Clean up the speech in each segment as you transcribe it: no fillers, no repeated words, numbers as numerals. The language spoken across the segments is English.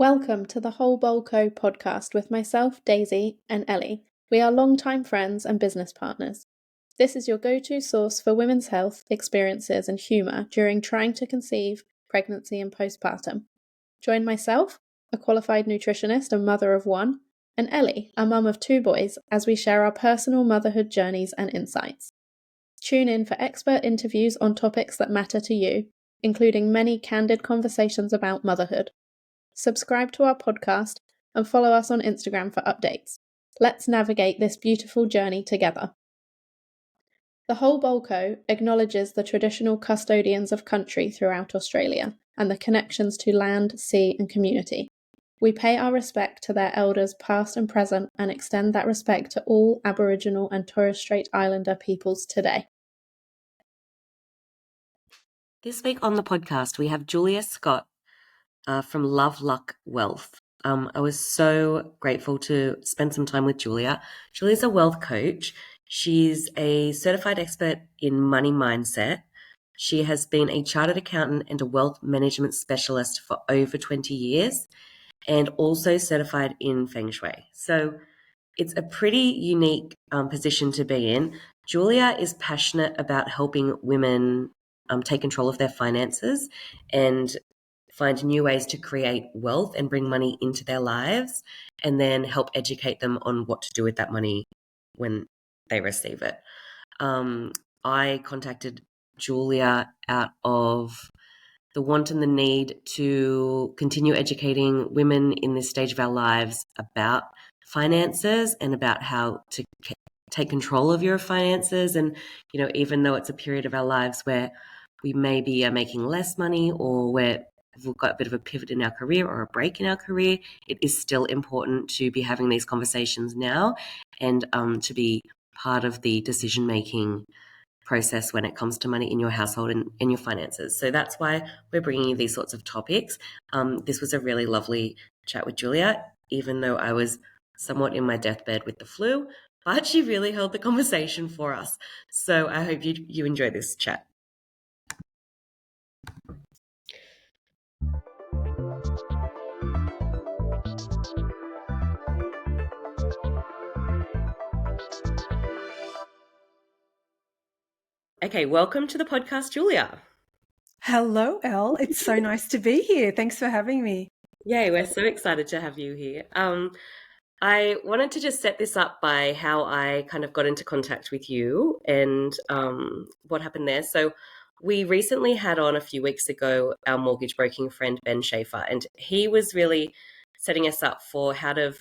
Welcome to the Whole Bowl Co podcast with myself, Daisy, and Ellie. We are longtime friends and business partners. This is your go-to source for women's health, experiences, and humour during trying to conceive, pregnancy, and postpartum. Join myself, a qualified nutritionist and mother of one, and Ellie, a mum of two boys, as we share our personal motherhood journeys and insights. Tune in for expert interviews on topics that matter to you, including many candid conversations about motherhood. Subscribe to our podcast and follow us on Instagram for updates. Let's navigate this beautiful journey together. The Whole Bowl Co acknowledges the traditional custodians of country throughout Australia and the connections to land, sea, and community. We pay our respect to their elders past and present and extend that respect to all Aboriginal and Torres Strait Islander peoples today. This week on the podcast, we have Julia Scott from Love Luck Wealth. I was so grateful to spend some time with Julia. Julia's a wealth coach. She's a certified expert in money mindset. She has been a chartered accountant and a wealth management specialist for over 20 years and also certified in Feng Shui. So it's a pretty unique position to be in. Julia is passionate about helping women take control of their finances and find new ways to create wealth and bring money into their lives, and then help educate them on what to do with that money when they receive it. I contacted Julia out of the want and the need to continue educating women in this stage of our lives about finances and about how to take control of your finances. And, even though it's a period of our lives where we maybe are making less money or we've got a bit of a pivot in our career or a break in our career, it is still important to be having these conversations now and to be part of the decision-making process when it comes to money in your household and in your finances. So that's why we're bringing you these sorts of topics. This was a really lovely chat with Julia, even though I was somewhat in my deathbed with the flu, but she really held the conversation for us. So I hope you enjoy this chat. Okay, welcome to the podcast, Julia. Hello, Elle. It's so nice to be here. Thanks for having me. Yay, we're so excited to have you here. I wanted to just set this up by how I kind of got into contact with you and what happened there. So we recently had on a few weeks ago our mortgage broking friend, Ben Schaefer, and he was really setting us up for how to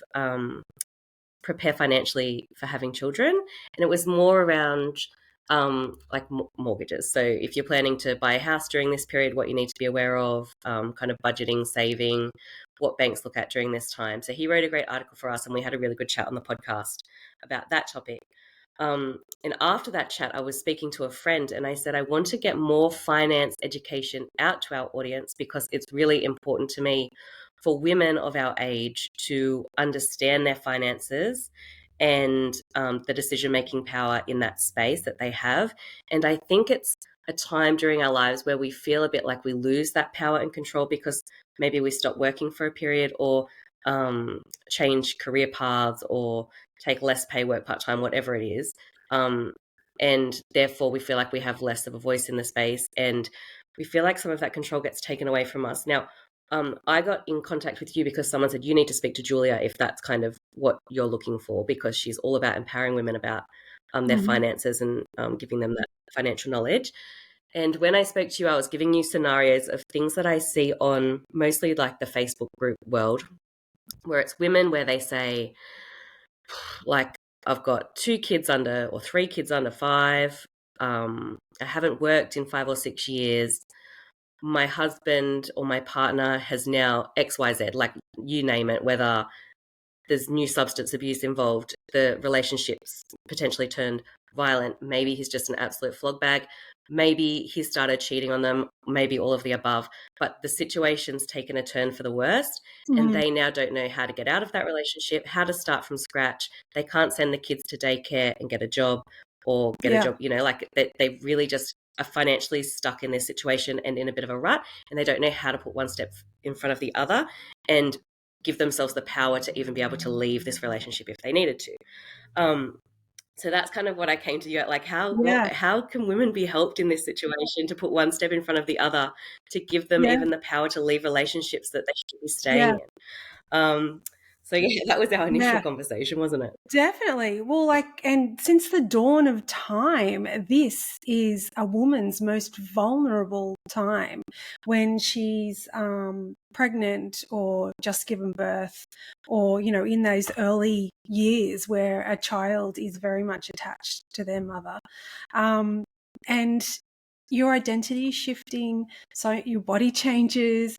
prepare financially for having children. And it was more around like mortgages. So if you're planning to buy a house during this period, what you need to be aware of, kind of budgeting, saving, what banks look at during this time. So he wrote a great article for us and we had a really good chat on the podcast about that topic. And after that chat, I was speaking to a friend and I said, I want to get more finance education out to our audience because it's really important to me for women of our age to understand their finances and the decision-making power in that space that they have. And I think it's a time during our lives where we feel a bit like we lose that power and control because maybe we stop working for a period or change career paths or take less pay, work part-time, whatever it is. And therefore we feel like we have less of a voice in the space and we feel like some of that control gets taken away from us. Now, I got in contact with you because someone said you need to speak to Julia if that's kind of what you're looking for, because she's all about empowering women about their finances and giving them that financial knowledge. And when I spoke to you, I was giving you scenarios of things that I see on mostly like the Facebook group world, where it's women where they say, like, I've got 2 kids under or 3 kids under 5. I haven't worked in 5 or 6 years. My husband or my partner has now XYZ, like you name it, whether there's new substance abuse involved, the relationship's potentially turned violent, maybe he's just an absolute flog bag, maybe he started cheating on them, maybe all of the above, but the situation's taken a turn for the worst and they now don't know how to get out of that relationship, how to start from scratch. They can't send the kids to daycare and get a job or get a job, like they really just are financially stuck in their situation and in a bit of a rut and they don't know how to put one step in front of the other. And give themselves the power to even be able to leave this relationship if they needed to. So that's kind of what I came to you at, like, Yeah. how can women be helped in this situation to put one step in front of the other, to give them Yeah. even the power to leave relationships that they should be staying Yeah. in. So yeah, that was our initial Yeah. conversation, wasn't it? Definitely. Well, and since the dawn of time, this is a woman's most vulnerable time when she's pregnant or just given birth, or, in those early years where a child is very much attached to their mother. And your identity is shifting, so your body changes.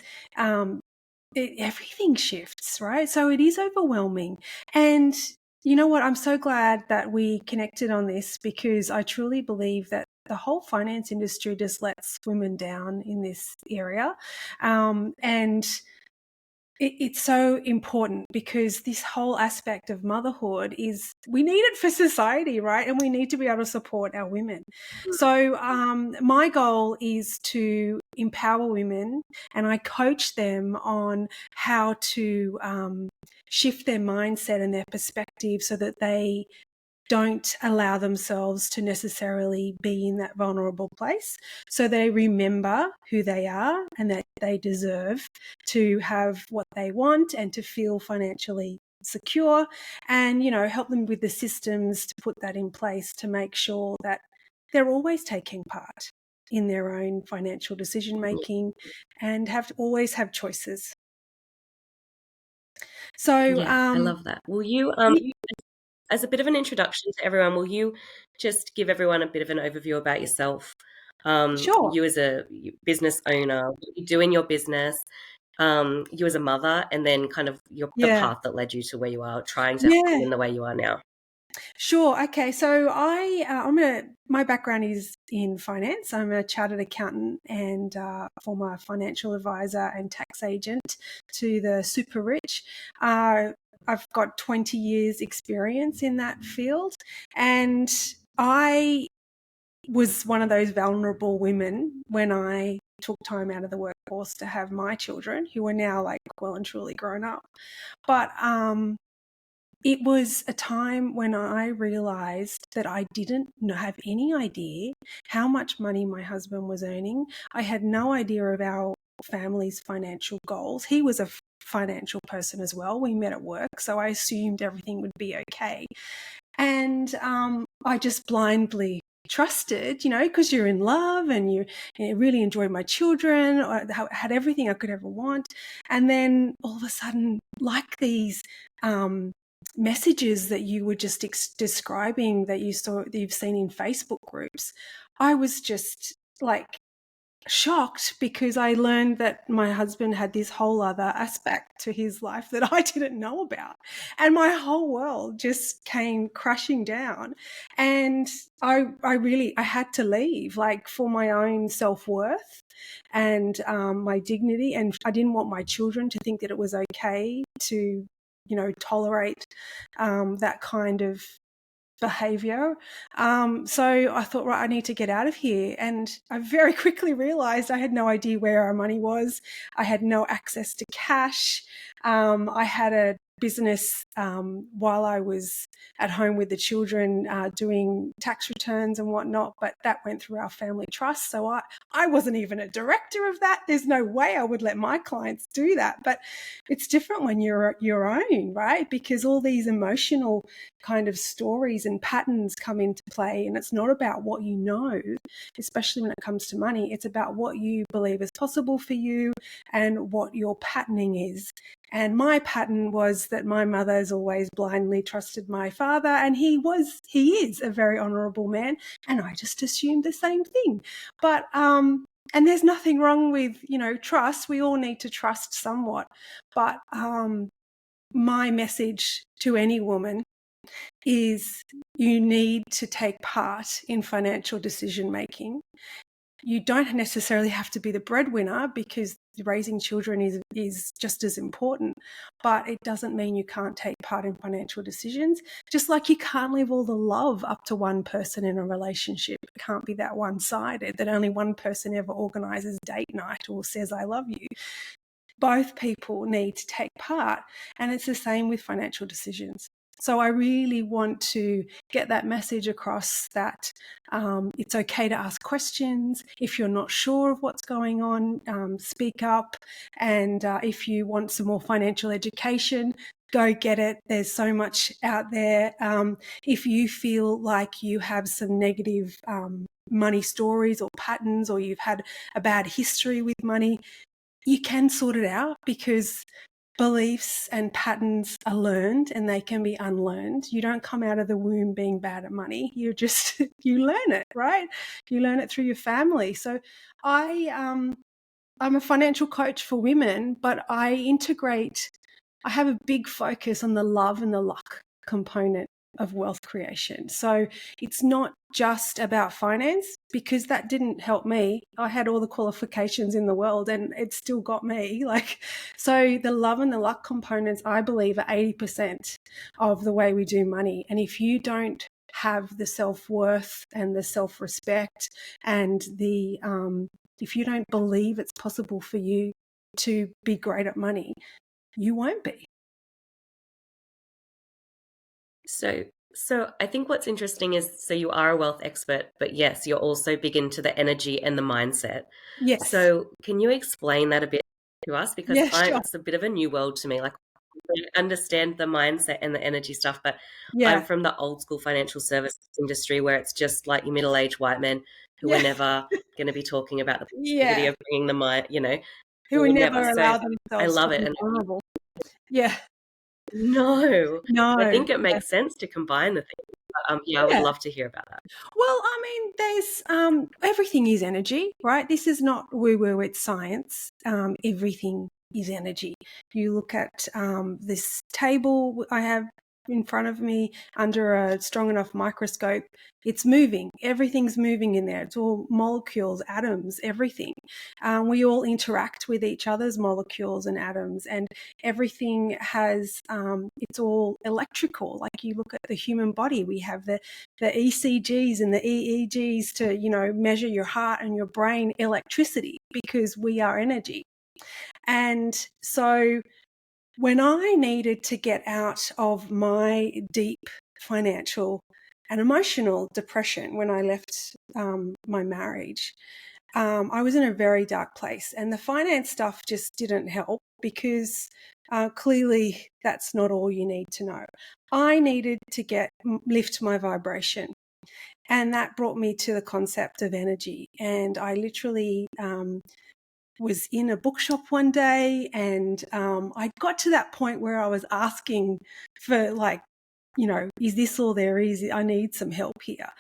Everything shifts, right? So it is overwhelming. And you know what? I'm so glad that we connected on this, because I truly believe that the whole finance industry just lets women down in this area. And it's so important, because this whole aspect of motherhood we need it for society, right? And we need to be able to support our women. So my goal is to empower women, and I coach them on how to shift their mindset and their perspective so that they don't allow themselves to necessarily be in that vulnerable place. So they remember who they are and that they deserve to have what they want and to feel financially secure, and, help them with the systems to put that in place to make sure that they're always taking part in their own financial decision making and always have choices. So, Yeah, I love that. Will you, as a bit of an introduction to everyone, will you just give everyone a bit of an overview about yourself? sure. You as a business owner, what you do in your business, you as a mother, and then kind of the Yeah. path that led you to where you are, trying to help Yeah. women the way you are now. Sure. Okay. So my background is in finance. I'm a chartered accountant and former financial advisor and tax agent to the super rich. I've got 20 years experience in that field, and I was one of those vulnerable women when I took time out of the workforce to have my children, who are now like well and truly grown up. But it was a time when I realized that I didn't have any idea how much money my husband was earning. I had no idea of our family's financial goals. He was a financial person as well. We met at work, so I assumed everything would be okay. And I just blindly trusted, because you're in love and you really enjoyed my children. I had everything I could ever want. And then all of a sudden, like these messages that you were just describing that you've seen in Facebook groups, I was just like shocked, because I learned that my husband had this whole other aspect to his life that I didn't know about. And my whole world just came crashing down. And I had to leave, like, for my own self-worth and my dignity. And I didn't want my children to think that it was okay to, tolerate that kind of behavior. So I thought, right, I need to get out of here. And I very quickly realized I had no idea where our money was. I had no access to cash. I had a business while I was at home with the children doing tax returns and whatnot, but that went through our family trust. So I wasn't even a director of that. There's no way I would let my clients do that. But it's different when you're your own, right? Because all these emotional kind of stories and patterns come into play, and it's not about what you know, especially when it comes to money. It's about what you believe is possible for you and what your patterning is. And my pattern was that my mother has always blindly trusted my father, and he is a very honourable man, and I just assumed the same thing. But and there's nothing wrong with, trust. We all need to trust somewhat. But my message to any woman is you need to take part in financial decision making. You don't necessarily have to be the breadwinner, because raising children is just as important, but it doesn't mean you can't take part in financial decisions. Just like you can't leave all the love up to one person in a relationship. It can't be that one-sided, that only one person ever organizes date night or says I love you. both people need to take part. And it's the same with financial decisions. So I really want to get that message across that it's okay to ask questions. If you're not sure of what's going on, speak up. And if you want some more financial education, go get it. There's so much out there. If you feel like you have some negative money stories or patterns, or you've had a bad history with money, you can sort it out, because beliefs and patterns are learned and they can be unlearned. You don't come out of the womb being bad at money. You just, you learn it, right? You learn it through your family. So I'm a financial coach for women, but I have a big focus on the love and the luck component of wealth creation. So it's not just about finance, because that didn't help me. I had all the qualifications in the world and it still got me. So the love and the luck components, I believe, are 80% of the way we do money. And if you don't have the self-worth and the self-respect and if you don't believe it's possible for you to be great at money, you won't be. So I think what's interesting is, so you are a wealth expert, but yes, you're also big into the energy and the mindset. Yes. So can you explain that a bit to us? Because Yeah, sure. it's a bit of a new world to me. Like, I understand the mindset and the energy stuff, but Yeah. I'm from the old school financial services industry, where it's just like your middle-aged white men who are never going to be talking about the positivity of bringing the mind, who would never allow So themselves I love to it. be And vulnerable. Yeah. no, No. I think it makes sense to combine the things. I would love to hear about that. Well, I mean, there's everything is energy, right? This is not woo-woo, it's science. Everything is energy. You look at this table I have in front of me under a strong enough microscope, it's moving. Everything's moving in there. It's all molecules, atoms, everything. We all interact with each other's molecules and atoms, and everything has, it's all electrical. Like, you look at the human body, we have the ECGs and the EEGs to, measure your heart and your brain electricity, because we are energy. And so when I needed to get out of my deep financial and emotional depression when I left my marriage, I was in a very dark place, and the finance stuff just didn't help, because clearly that's not all you need to know. I needed to lift my vibration. And that brought me to the concept of energy. And I literally was in a bookshop one day, and I got to that point where I was asking for, is this all there is? I need some help here.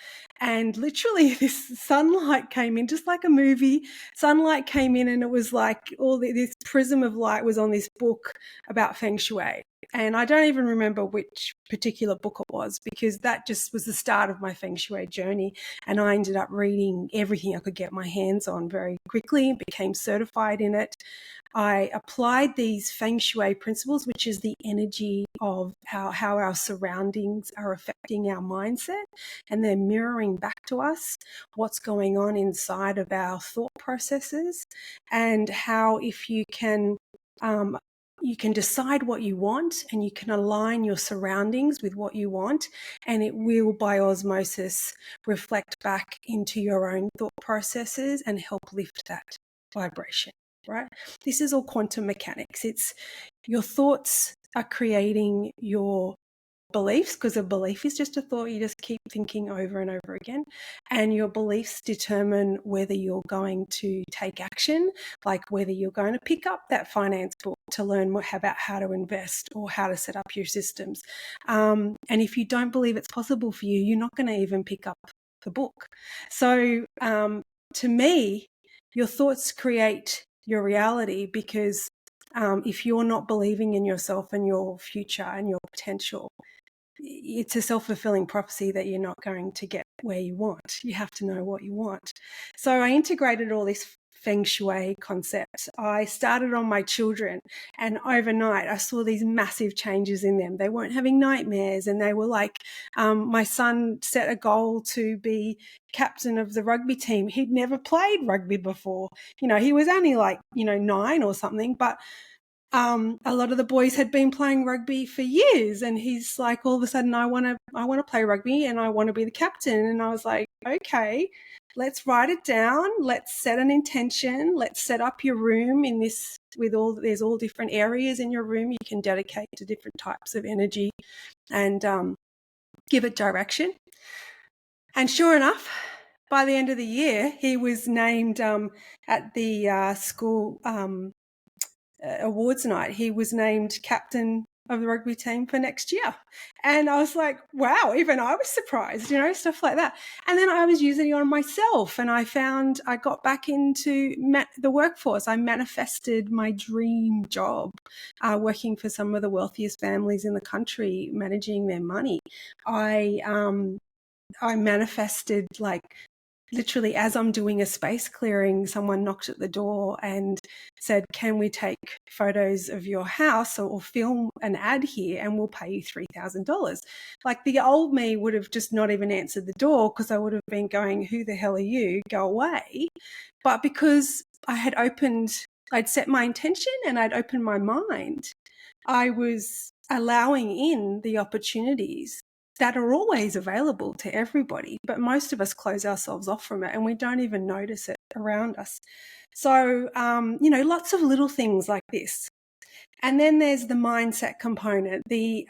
And literally this sunlight came in, just like a movie. Sunlight came in, and it was like this prism of light was on this book about feng shui. And I don't even remember which particular book it was, because that just was the start of my feng shui journey. And I ended up reading everything I could get my hands on very quickly, became certified in it. I applied these feng shui principles, which is the energy of how our surroundings are affecting our mindset, and they're mirroring back to us what's going on inside of our thought processes, and how if you can decide what you want, and you can align your surroundings with what you want, and it will, by osmosis, reflect back into your own thought processes and help lift that vibration, right? This is all quantum mechanics. It's your thoughts are creating your beliefs, because a belief is just a thought you just keep thinking over and over again, and your beliefs determine whether you're going to take action, like whether you're going to pick up that finance book to learn more about how to invest or how to set up your systems. And if you don't believe it's possible for you, you're not going to even pick up the book. So to me, your thoughts create your reality, because if you're not believing in yourself and your future and your potential, it's a self-fulfilling prophecy that you're not going to get where you want. You have to know what you want. So I integrated all this feng shui concept. I started on my children, and overnight I saw these massive changes in them. They weren't having nightmares, and they were like, my son set a goal to be captain of the rugby team. He'd never played rugby before. He was only like, 9 or something, but a lot of the boys had been playing rugby for years, and he's like, all of a sudden, I want to play rugby and I want to be the captain. And I was like, okay, let's write it down. Let's set an intention. Let's set up your room in this there's all different areas in your room you can dedicate to different types of energy and give it direction. And sure enough, by the end of the year, he was named at the school awards night. He was named captain of the rugby team for next year. And I was like, wow, even I was surprised, stuff like that. And then I was using it on myself, and I got back into the workforce. I manifested my dream job, working for some of the wealthiest families in the country, managing their money. I manifested, like, literally as I'm doing a space clearing, someone knocked at the door and said, can we take photos of your house or film an ad here and we'll pay you $3,000. Like, the old me would have just not even answered the door, because I would have been going, who the hell are you? Go away. But because I'd set my intention and I'd opened my mind, I was allowing in the opportunities that are always available to everybody, but most of us close ourselves off from it and we don't even notice it around us. So, lots of little things like this. And then there's the mindset component, the,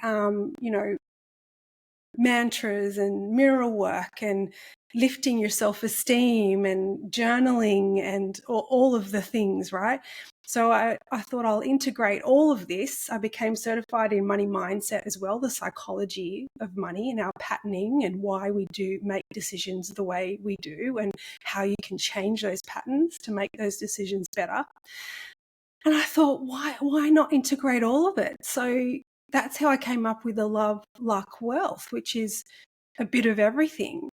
mantras and mirror work and lifting your self-esteem and journaling and all of the things, right? So I thought I'll integrate all of this. I became certified in money mindset as well, the psychology of money and our patterning and why we do make decisions the way we do and how you can change those patterns to make those decisions better. And I thought, why not integrate all of it? So that's how I came up with the Love, Luck, Wealth, which is a bit of everything.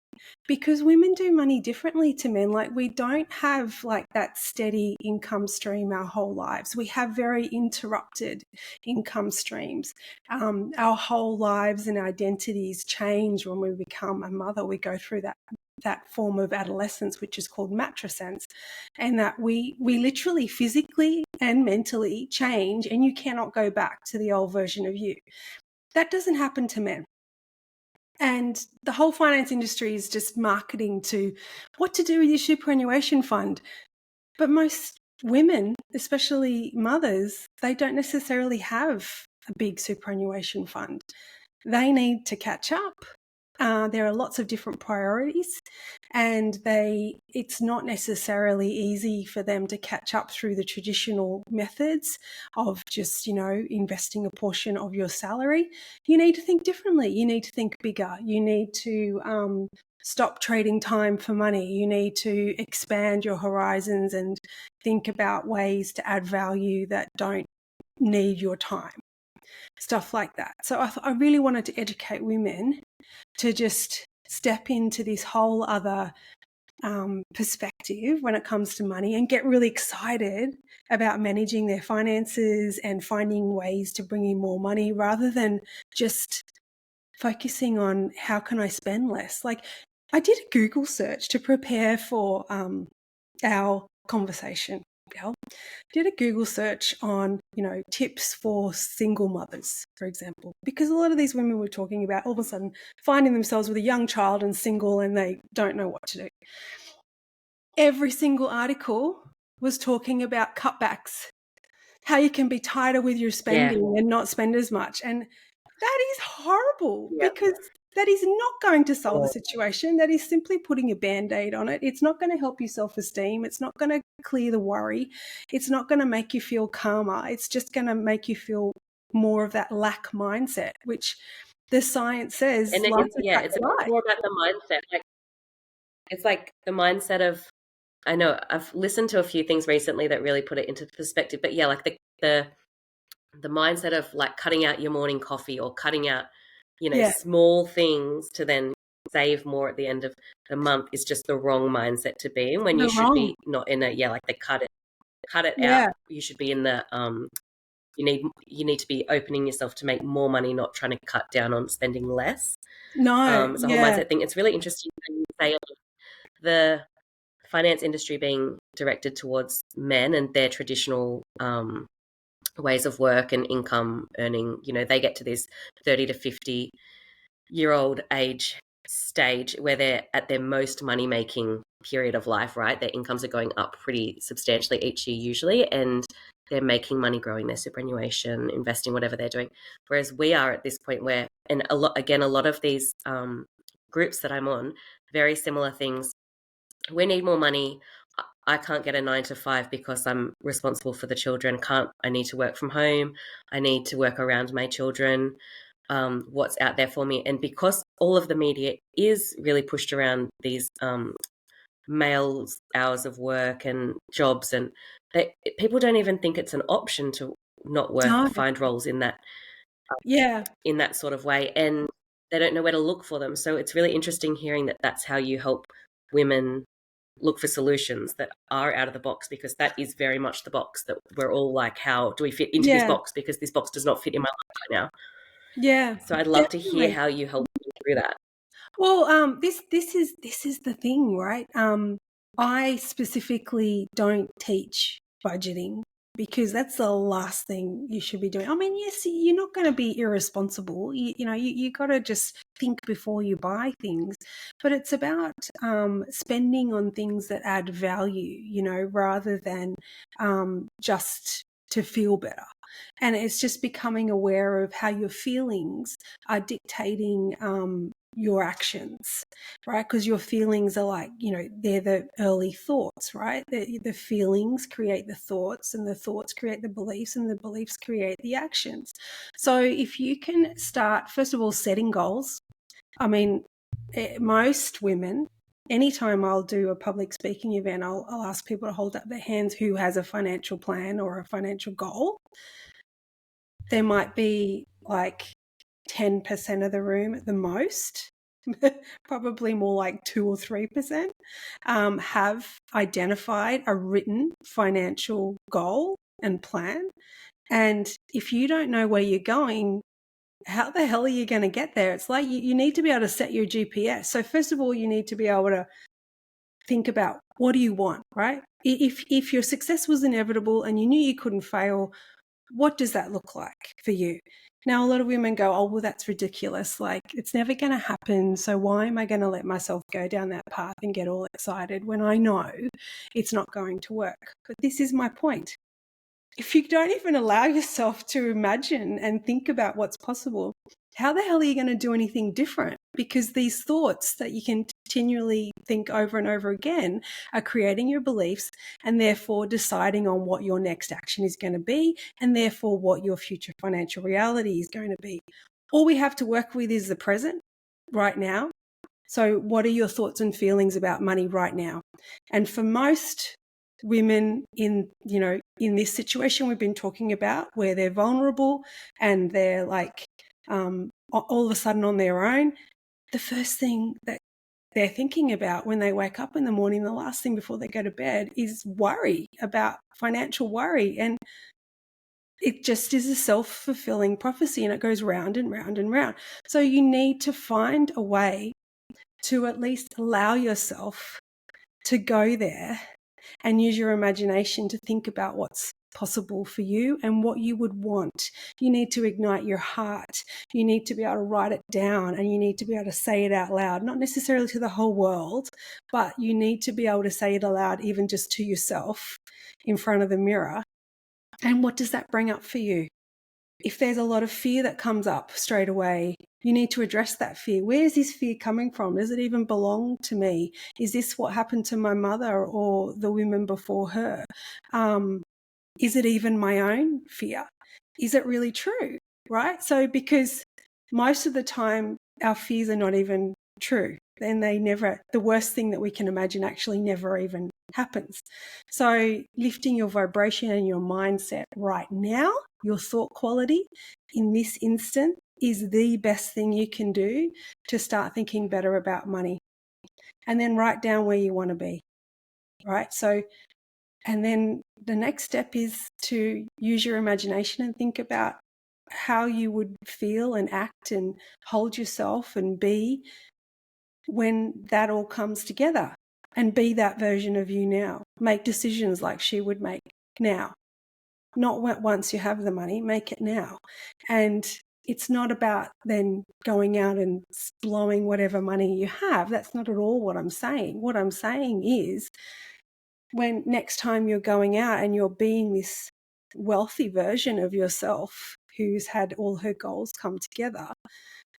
Because women do money differently to men. Like, we don't have like that steady income stream our whole lives. We have very interrupted income streams. Our whole lives and identities change when we become a mother. We go through that form of adolescence, which is called matrescence, and that we literally physically and mentally change, and you cannot go back to the old version of you. That doesn't happen to men. And the whole finance industry is just marketing to what to do with your superannuation fund. But most women, especially mothers, they don't necessarily have a big superannuation fund. They need to catch up. There are lots of different priorities, and it's not necessarily easy for them to catch up through the traditional methods of just, investing a portion of your salary. You need to think differently. You need to think bigger. You need to stop trading time for money. You need to expand your horizons and think about ways to add value that don't need your time. Stuff like that. So I really wanted to educate women to just step into this whole other perspective when it comes to money and get really excited about managing their finances and finding ways to bring in more money rather than just focusing on how can I spend less. Like, I did a Google search to prepare for our conversation. Did a Google search on, tips for single mothers, for example, because a lot of these women were talking about all of a sudden finding themselves with a young child and single and they don't know what to do. Every single article was talking about cutbacks, how you can be tighter with your spending and not spend as much. And that is horrible because that is not going to solve the situation. That is simply putting a Band-Aid on it. It's not going to help your self-esteem. It's not going to clear the worry. It's not going to make you feel calmer. It's just going to make you feel more of that lack mindset, which the science says. And it's more about the mindset. Like, it's like the mindset of, I know I've listened to a few things recently that really put it into perspective, but like the mindset of like cutting out your morning coffee or cutting out, small things to then save more at the end of the month is just the wrong mindset to be in, when you You're should wrong. be not in a, like the cut it out. Yeah. You should be in the you need to be opening yourself to make more money, not trying to cut down on spending less. No. It's a whole Yeah. mindset thing. It's really interesting when you say the finance industry being directed towards men and their traditional ways of work and income earning. They get to this 30 to 50-year-old age stage where they're at their most money making period of life, right? Their incomes are going up pretty substantially each year usually, and they're making money growing their superannuation, investing, whatever they're doing. Whereas we are at this point where, and a lot of these groups that I'm on, very similar things. We need more money. I can't get a 9 to 5 because I'm responsible for the children. I need to work from home. I need to work around my children. What's out there for me? And because all of the media is really pushed around these male hours of work and jobs, and people don't even think it's an option to not work, No. find roles in that Yeah. in that sort of way, and they don't know where to look for them. So it's really interesting hearing that that's how you help women look for solutions that are out of the box, because that is very much the box that we're all like, how do we fit into this Yeah. box, because this box does not fit in my life right now. Yeah. So I'd love to hear Definitely. how you help me through that. Well, this is the thing, right? I specifically don't teach budgeting because that's the last thing you should be doing. I mean, yes, you're not going to be irresponsible. You got to just think before you buy things, but it's about spending on things that add value, rather than just to feel better. And it's just becoming aware of how your feelings are dictating your actions, right? Because your feelings are like, they're the early thoughts, right? The feelings create the thoughts, and the thoughts create the beliefs, and the beliefs create the actions. So if you can start, first of all, setting goals. I mean, most women, anytime I'll do a public speaking event, I'll ask people to hold up their hands who has a financial plan or a financial goal. There might be like 10% of the room at the most, probably more like 2 or 3%, have identified a written financial goal and plan. And if you don't know where you're going, how the hell are you going to get there? It's like you need to be able to set your GPS. So first of all, you need to be able to think about, what do you want, right? If your success was inevitable and you knew you couldn't fail, what does that look like for you? Now, a lot of women go, oh, well, that's ridiculous. Like, it's never going to happen. So why am I going to let myself go down that path and get all excited when I know it's not going to work? But this is my point. If you don't even allow yourself to imagine and think about what's possible, how the hell are you going to do anything different? Because these thoughts that you continually think over and over again are creating your beliefs, and therefore deciding on what your next action is going to be, and therefore what your future financial reality is going to be. All we have to work with is the present, right now. So what are your thoughts and feelings about money right now? And for most women in this situation we've been talking about, where they're vulnerable and they're like all of a sudden on their own, the first thing that they're thinking about when they wake up in the morning, the last thing before they go to bed, is worry about financial worry. And it just is a self-fulfilling prophecy, and it goes round and round and round. So you need to find a way to at least allow yourself to go there and use your imagination to think about what's possible for you and what you would want. You need to ignite your heart. You need to be able to write it down, and you need to be able to say it out loud, not necessarily to the whole world, but you need to be able to say it aloud, even just to yourself in front of the mirror. And what does that bring up for you? If there's a lot of fear that comes up straight away, you need to address that fear. Where is this fear coming from? Does it even belong to me? Is this what happened to my mother or the women before her? Is it even my own fear? Is it really true? Right? So because most of the time our fears are not even true. Then the worst thing that we can imagine actually never even happens. So lifting your vibration and your mindset right now, your thought quality in this instant, is the best thing you can do to start thinking better about money. And then write down where you want to be, right? So, and then the next step is to use your imagination and think about how you would feel and act and hold yourself and be when that all comes together, and be that version of you now. Make decisions like she would make now. Not once you have the money, make it now. And it's not about then going out and blowing whatever money you have. That's not at all what I'm saying. What I'm saying is, when next time you're going out and you're being this wealthy version of yourself who's had all her goals come together,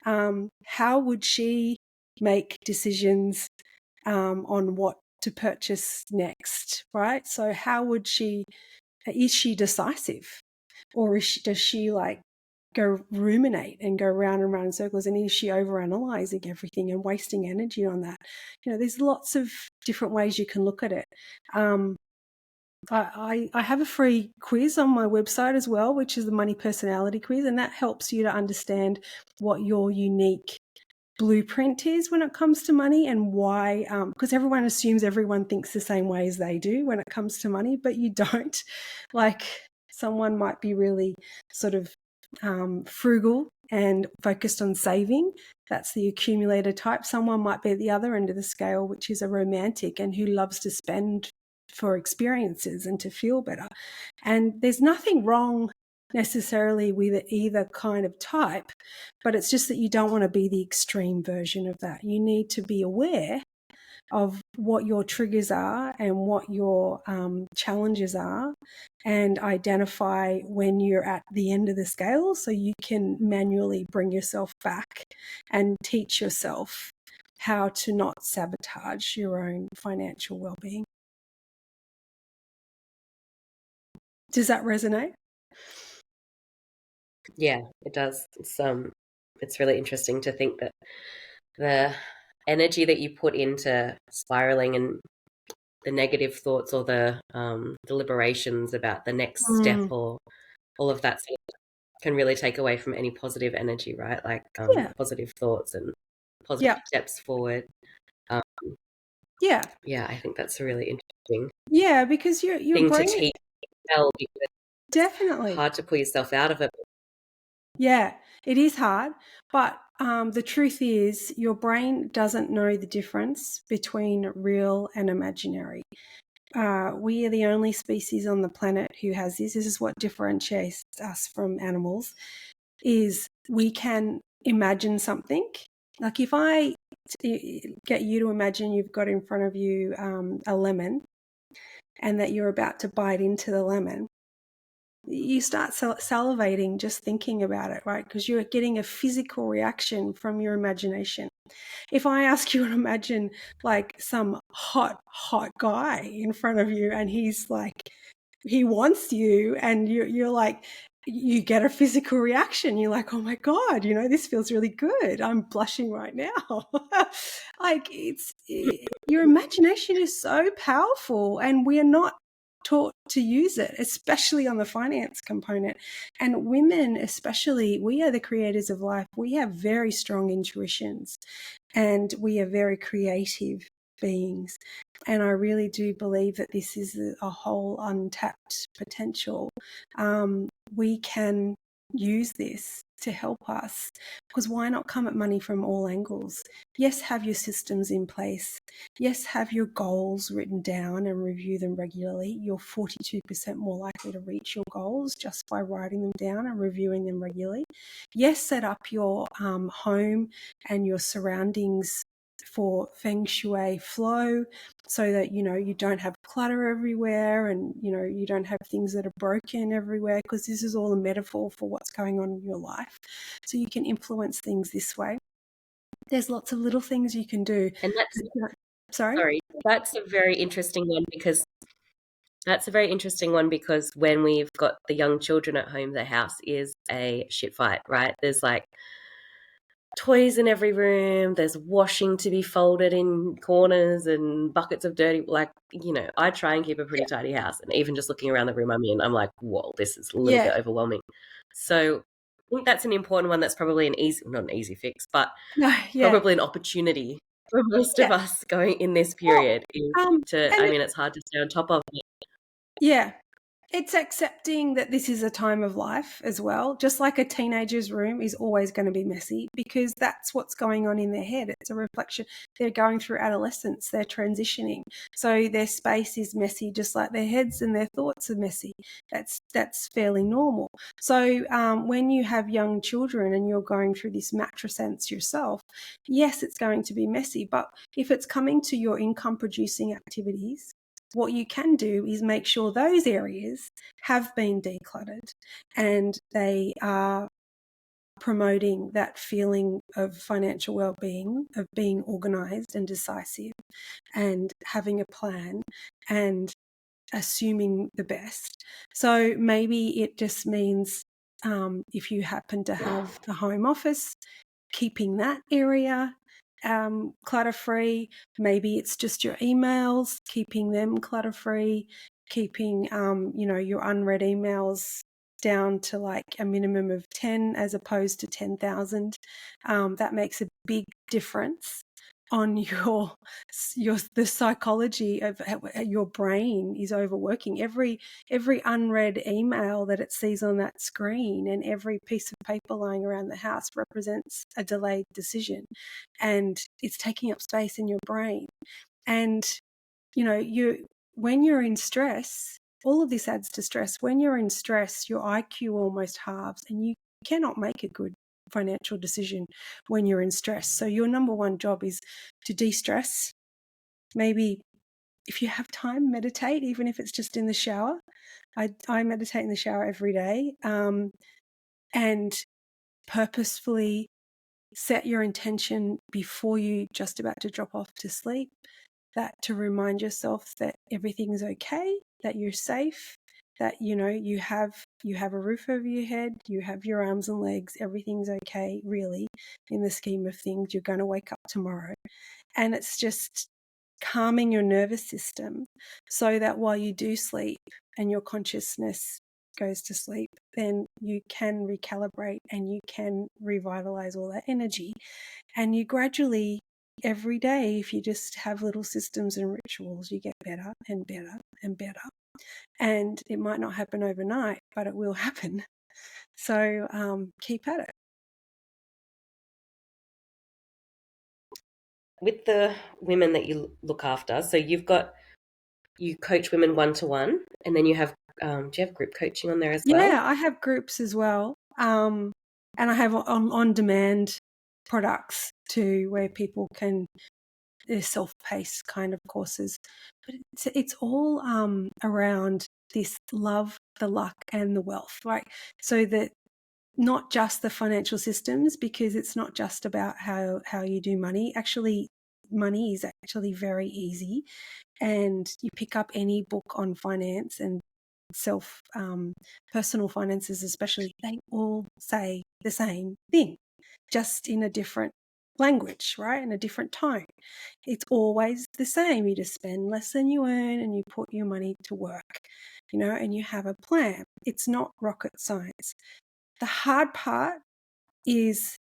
how would she make decisions on what to purchase next, right? So how would she, is she decisive, or does she like go ruminate and go round and round in circles, and is she overanalyzing everything and wasting energy on that? There's lots of different ways you can look at it. I have a free quiz on my website as well, which is the Money Personality Quiz, and that helps you to understand what your unique blueprint is when it comes to money, and why, because everyone assumes everyone thinks the same way as they do when it comes to money, but you don't. Like, someone might be really sort of frugal and focused on saving. That's the accumulator type. Someone might be at the other end of the scale, which is a romantic and who loves to spend for experiences and to feel better. And there's nothing wrong necessarily with either kind of type, but it's just that you don't want to be the extreme version of that. You need to be aware of what your triggers are and what your challenges are, and identify when you're at the end of the scale so you can manually bring yourself back and teach yourself how to not sabotage your own financial well-being. Does that resonate? Yeah, it does. It's really interesting to think that the energy that you put into spiraling and the negative thoughts or the deliberations about the next step or all of that sort of can really take away from any positive energy, right? Like positive thoughts and positive steps forward. Yeah, I think that's a really interesting because your thing brain, to teach well, because definitely it's hard to pull yourself out of it. Yeah, it is hard, but the truth is your brain doesn't know the difference between real and imaginary. We are the only species on the planet who has this. This is what differentiates us from animals, is we can imagine something. Like if I get you to imagine you've got in front of you a lemon, and that you're about to bite into the lemon, you start salivating just thinking about it, right? Because you're getting a physical reaction from your imagination. If I ask you to imagine like some hot guy in front of you, and he's like, he wants you, and you're like, you get a physical reaction. You're like, oh my God, this feels really good. I'm blushing right now. Like, your imagination is so powerful, and we are not taught to use it, especially on the finance component. And women especially, we are the creators of life. We have very strong intuitions, and we are very creative beings. And I really do believe that this is a whole untapped potential. We can use this to help us, because why not come at money from all angles? Yes, have your systems in place. Yes, have your goals written down and review them regularly. You're 42% more likely to reach your goals just by writing them down and reviewing them regularly. Yes, set up your home and your surroundings for feng shui flow, so that you don't have clutter everywhere, and you don't have things that are broken everywhere, because this is all a metaphor for what's going on in your life. So you can influence things this way. There's lots of little things you can do. And Sorry, that's a very interesting one, because when we've got the young children at home, the house is a shit fight, right? There's like toys in every room, there's washing to be folded in corners and buckets of dirty, I try and keep a pretty tidy house, and even just looking around the room I'm in, I'm like, whoa, this is a little bit overwhelming. So think that's an important one. That's probably not an easy fix, but No, yeah, probably an opportunity for most of yeah. us going in this Well, period is to, and I mean, it's hard to stay on top of it. yeah, it's accepting that this is a time of life as well. Just like a teenager's room is always going to be messy because that's what's going on in their head. It's a reflection. They're going through adolescence, they're transitioning. So their space is messy, just like their heads and their thoughts are messy. That's fairly normal. So when you have young children and you're going through this matrescence yourself, yes, it's going to be messy. But if it's coming to your income producing activities, what you can do is make sure those areas have been decluttered and they are promoting that feeling of financial well-being, of being organised and decisive and having a plan and assuming the best. So maybe it just means if you happen to have a home office, keeping that area clutter free. Maybe it's just your emails, keeping them clutter free, keeping your unread emails down to like a minimum of 10 as opposed to 10,000. That makes a big difference on the psychology of your brain is overworking. Every unread email that it sees on that screen and every piece of paper lying around the house represents a delayed decision, and it's taking up space in your brain. And when you're in stress, all of this adds to stress. When you're in stress, your IQ almost halves and you cannot make a good financial decision when you're in stress. So your number one job is to de-stress. Maybe if you have time, meditate, even if it's just in the shower. I meditate in the shower every day, and purposefully set your intention before you just about to drop off to sleep, that to remind yourself that everything's okay, that you're safe, that you have a roof over your head, you have your arms and legs, everything's okay, really, in the scheme of things. You're going to wake up tomorrow. And it's just calming your nervous system so that while you do sleep and your consciousness goes to sleep, then you can recalibrate and you can revitalize all that energy. And you gradually, every day, if you just have little systems and rituals, you get better and better and better. And it might not happen overnight, but it will happen. So keep at it. With the women that you look after, so you coach women one-to-one, and then you have, do you have group coaching on there as well? Yeah, I have groups as well. And I have on-demand products too, where people can, they're self-paced kind of courses. But it's all around this love, the luck and the wealth, right? So that not just the financial systems, because it's not just about how you do money. Actually, money is actually very easy. And you pick up any book on finance and personal finances especially, they all say the same thing, just in a different language, right? In a different tone. It's always the same. You just spend less than you earn and you put your money to work, and you have a plan. It's not rocket science. The hard part is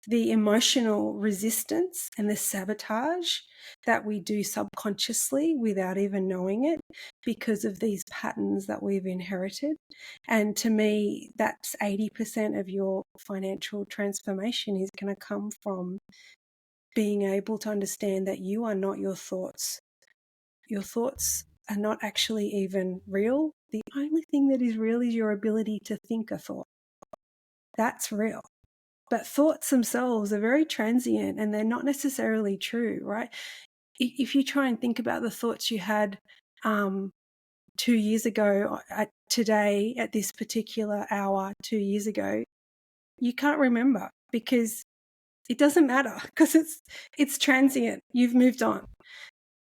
the emotional resistance and the sabotage that we do subconsciously without even knowing it because of these patterns that we've inherited. And to me, that's 80% of your financial transformation is going to come from being able to understand that you are not your thoughts. Your thoughts are not actually even real. The only thing that is real is your ability to think a thought. That's real. But thoughts themselves are very transient and they're not necessarily true, right? If you try and think about the thoughts you had 2 years ago, today, at this particular hour, 2 years ago, you can't remember because it doesn't matter because it's transient. You've moved on.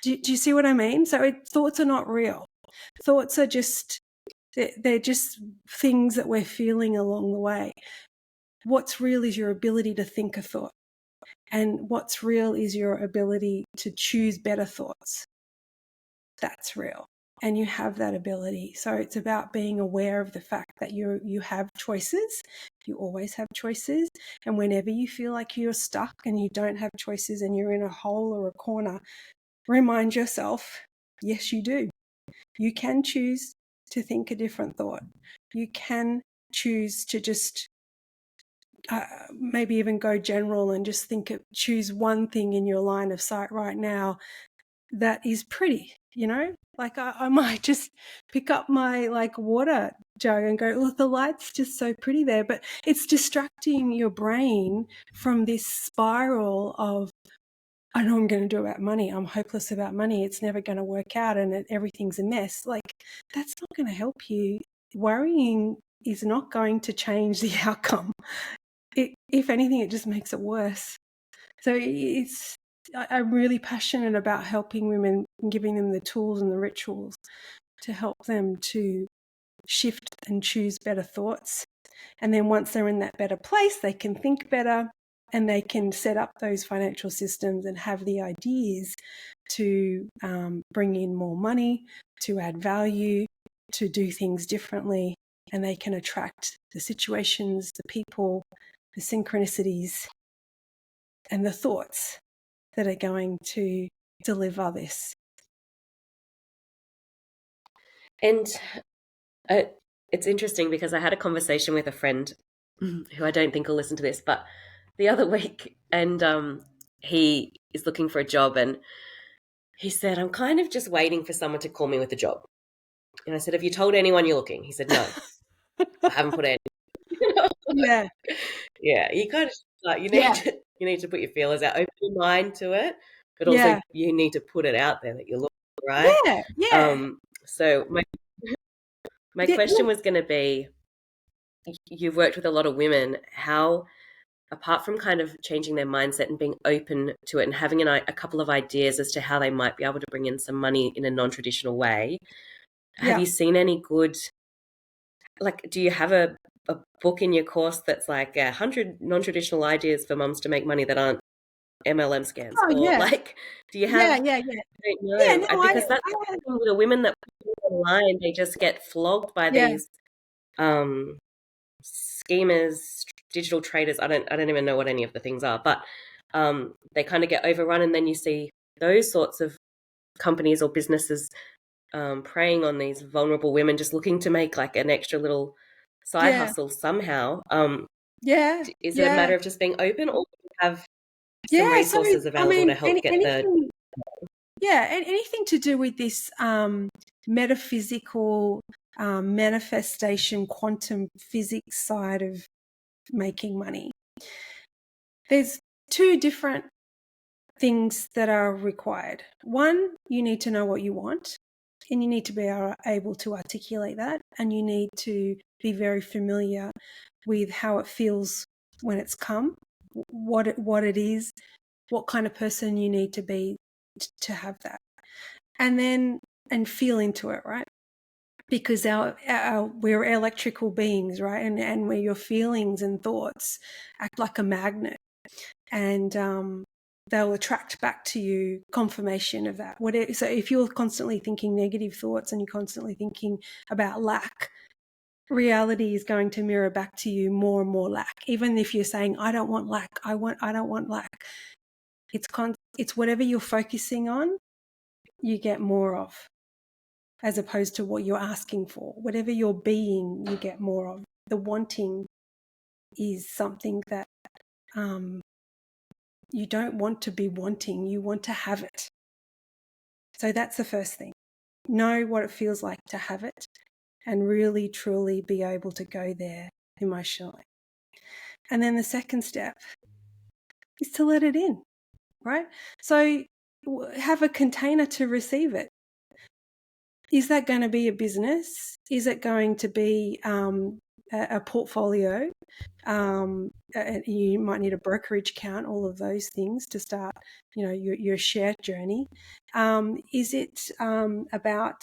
Do you see what I mean? So thoughts are not real. Thoughts are they're just things that we're feeling along the way. What's real is your ability to think a thought. And what's real is your ability to choose better thoughts. That's real. and you have that ability. So it's about being aware of the fact that you have choices. You always have choices. And whenever you feel like you're stuck and you don't have choices and you're in a hole or a corner, remind yourself, yes, you do. You can choose to think a different thought. You can choose to just maybe even go general and just choose one thing in your line of sight right now that is pretty, like I might just pick up my water jug and go, oh, the light's just so pretty there. But it's distracting your brain from this spiral of, I know I'm going to do about money. I'm hopeless about money. It's never going to work out and everything's a mess. Like, that's not going to help you. Worrying is not going to change the outcome. If anything, it just makes it worse. So I'm really passionate about helping women and giving them the tools and the rituals to help them to shift and choose better thoughts. And then once they're in that better place, they can think better and they can set up those financial systems and have the ideas to bring in more money, to add value, to do things differently. And they can attract the situations, the people, the synchronicities, and the thoughts that are going to deliver this. And it's interesting because I had a conversation with a friend who I don't think will listen to this, but the other week, and he is looking for a job, and he said, I'm kind of just waiting for someone to call me with a job. And I said, have you told anyone you're looking? He said, no, I haven't put any. Yeah. Yeah, you kind of like you need to put your feelers out, open your mind to it, but also you need to put it out there that you're looking, right? Yeah. So my question was going to be, you've worked with a lot of women. How, apart from kind of changing their mindset and being open to it and having a couple of ideas as to how they might be able to bring in some money in a non-traditional way, have you seen any good, like, do you have a book in your course that's like 100 non-traditional ideas for mums to make money that aren't MLM scams? Like, do you have? Yeah. I don't know. Because that's the women that put online, they just get flogged by these schemers, digital traders. I don't even know what any of the things are, but they kind of get overrun, and then you see those sorts of companies or businesses preying on these vulnerable women, just looking to make like an extra little side hustle somehow. Is it a matter of just being open, or have some resources available to help get the? Yeah, and anything to do with this metaphysical manifestation, quantum physics side of making money. There's two different things that are required. One, you need to know what you want, and you need to be able to articulate that, and you need to be very familiar with how it feels when it's come, what it is, what kind of person you need to be to have that, and feel into it, right? Because we're electrical beings, right? And where your feelings and thoughts act like a magnet, and they'll attract back to you confirmation of that. So if you're constantly thinking negative thoughts and you're constantly thinking about lack, reality is going to mirror back to you more and more lack. Even if you're saying, I don't want lack, I don't want lack. It's whatever you're focusing on, you get more of, as opposed to what you're asking for. Whatever you're being, you get more of. The wanting is something that you don't want to be wanting, you want to have it. So that's the first thing. Know what it feels like to have it and really, truly be able to go there emotionally. And then the second step is to let it in, right? So have a container to receive it. Is that going to be a business? Is it going to be a portfolio? You might need a brokerage account, all of those things to start, your share journey. Is it about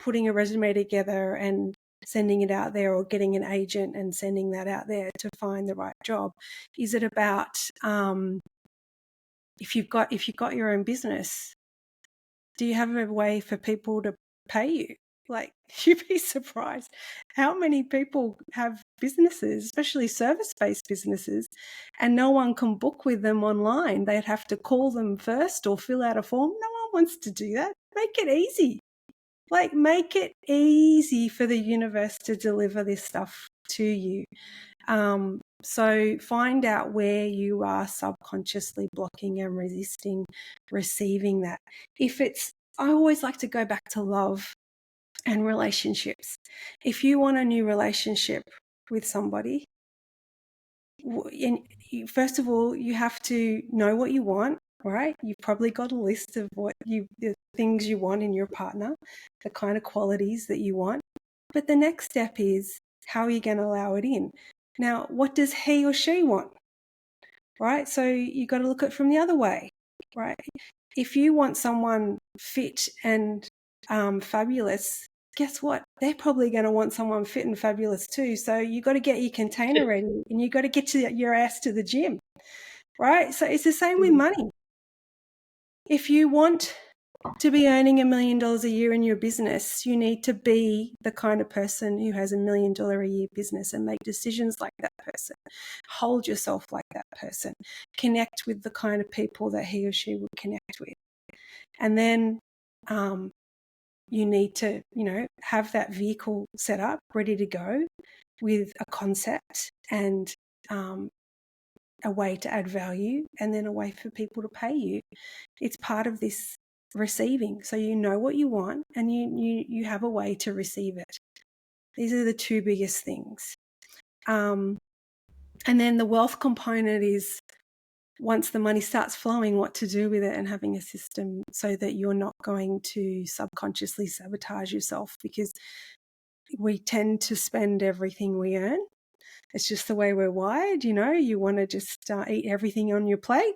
putting a resume together and sending it out there, or getting an agent and sending that out there to find the right job? Is it about if you've got your own business, do you have a way for people to pay you. Like, you'd be surprised how many people have businesses, especially service-based businesses, and no one can book with them online. They'd have to call them first or fill out a form. No one wants to do that. Make it easy. Like, make it easy for the universe to deliver this stuff to you. So find out where you are subconsciously blocking and resisting receiving that. I always like to go back to love and relationships. If you want a new relationship with somebody, first of all, you have to know what you want, right? You've probably got a list of the things you want in your partner, the kind of qualities that you want. But the next step is, how are you going to allow it in? Now, what does he or she want? Right? So you got to look at it from the other way, right? If you want someone fit and fabulous, guess what? They're probably going to want someone fit and fabulous too. So you got to get your container ready, and you got to get your ass to the gym, right? So it's the same with money. If you want to be earning $1 million a year in your business, you need to be the kind of person who has $1 million a year business and make decisions like that person. Hold yourself like that person. Connect with the kind of people that he or she would connect with. And then you need to, have that vehicle set up, ready to go with a concept and a way to add value, and then a way for people to pay you. It's part of this receiving. So you know what you want, and you have a way to receive it. These are the two biggest things. And then the wealth component is, once the money starts flowing, what to do with it, and having a system so that you're not going to subconsciously sabotage yourself, because we tend to spend everything we earn. It's just the way we're wired. You want to just eat everything on your plate.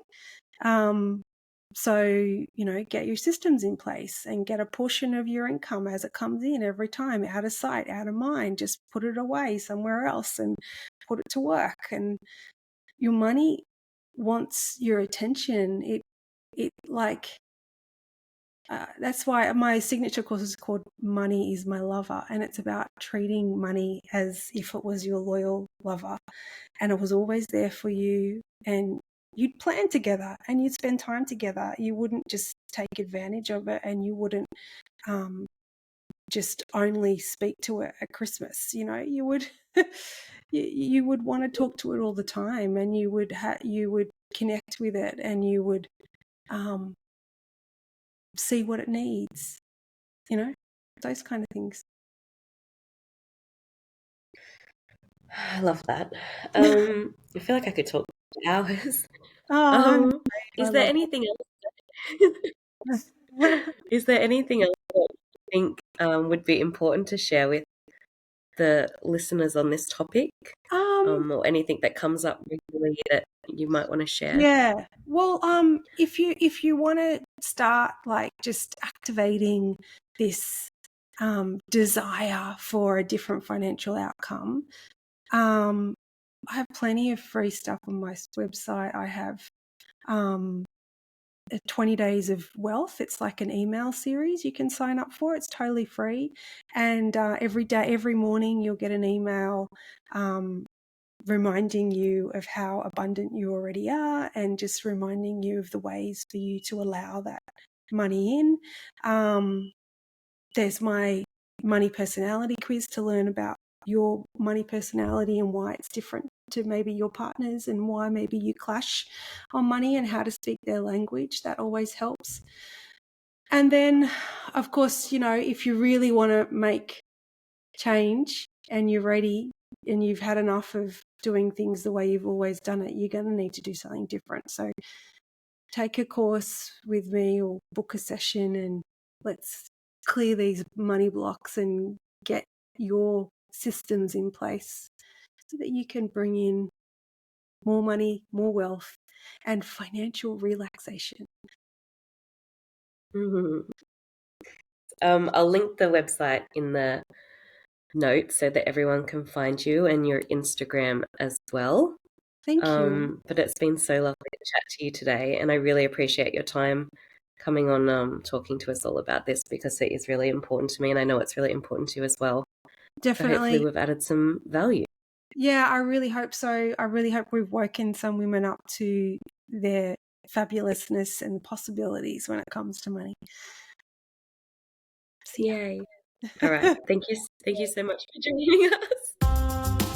So, get your systems in place and get a portion of your income as it comes in every time, out of sight, out of mind. Just put it away somewhere else and put it to work. And your money wants your attention. That's why my signature course is called Money is My Lover, and it's about treating money as if it was your loyal lover, and it was always there for you, and you'd plan together and you'd spend time together. You wouldn't just take advantage of it, and you wouldn't just only speak to it at Christmas. You would you would want to talk to it all the time, and you would connect with it, and you would see what it needs, those kind of things. I love that. I feel like I could talk for hours. Is there anything else? Is there anything else that you think would be important to share with the listeners on this topic, or anything that comes up regularly that you might want to share? Yeah. Well, if you want to start just activating this desire for a different financial outcome, I have plenty of free stuff on my website. I have 20 Days of Wealth. It's like an email series you can sign up for. It's totally free. And every morning you'll get an email reminding you of how abundant you already are, and just reminding you of the ways for you to allow that money in. There's my money personality quiz to learn about your money personality and why it's different to maybe your partner's, and why maybe you clash on money, and how to speak their language. That always helps. And then, of course, if you really want to make change and you're ready and you've had enough of doing things the way you've always done it, you're going to need to do something different. So take a course with me or book a session, and let's clear these money blocks and get your systems in place so that you can bring in more money, more wealth, and financial relaxation. Mm-hmm. I'll link the website in the notes so that everyone can find you, and your Instagram as well. Thank you. But it's been so lovely to chat to you today, and I really appreciate your time coming on talking to us all about this, because it is really important to me, and I know it's really important to you as well. So hopefully Definitely. we've added some value. Yeah, I really hope so. I really hope we've woken some women up to their fabulousness and possibilities when it comes to money. Yay. All right. Thank you so much for joining us.